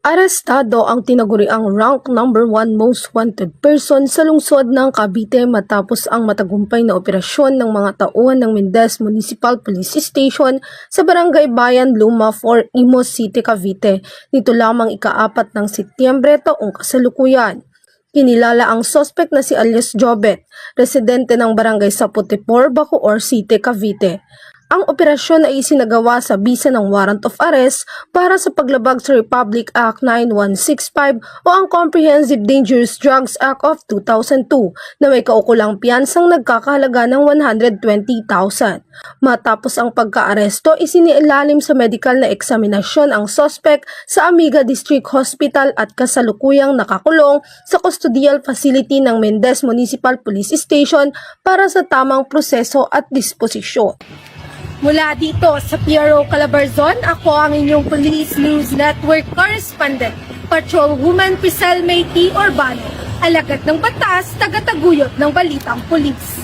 Arestado ang tinaguriang rank number 1 most wanted person sa lungsod ng Cavite matapos ang matagumpay na operasyon ng mga tauhan ng Mendez Municipal Police Station sa Barangay Bayan Luma 4, Imus City, Cavite. Nito lamang ika-4 ng Setyembre taong kasalukuyan. Kinilala ang suspect na si alias Jobet, residente ng Barangay Sapotipor, Bacoor City, Cavite. Ang operasyon ay isinagawa sa bisa ng warrant of arrest para sa paglabag sa Republic Act 9165 o ang Comprehensive Dangerous Drugs Act of 2002 na may kaukulang piyansang nagkakahalaga ng 120,000. Matapos ang pagka-aresto, isinilalim sa medical na eksaminasyon ang suspect sa Amiga District Hospital at kasalukuyang nakakulong sa custodial facility ng Mendez Municipal Police Station para sa tamang proseso at disposisyon. Mula dito sa PRO Calabarzon, ako ang inyong Police News Network Correspondent, Patrolwoman Pisel May T. Urbano, alagad ng batas, tagataguyod ng balitang pulis.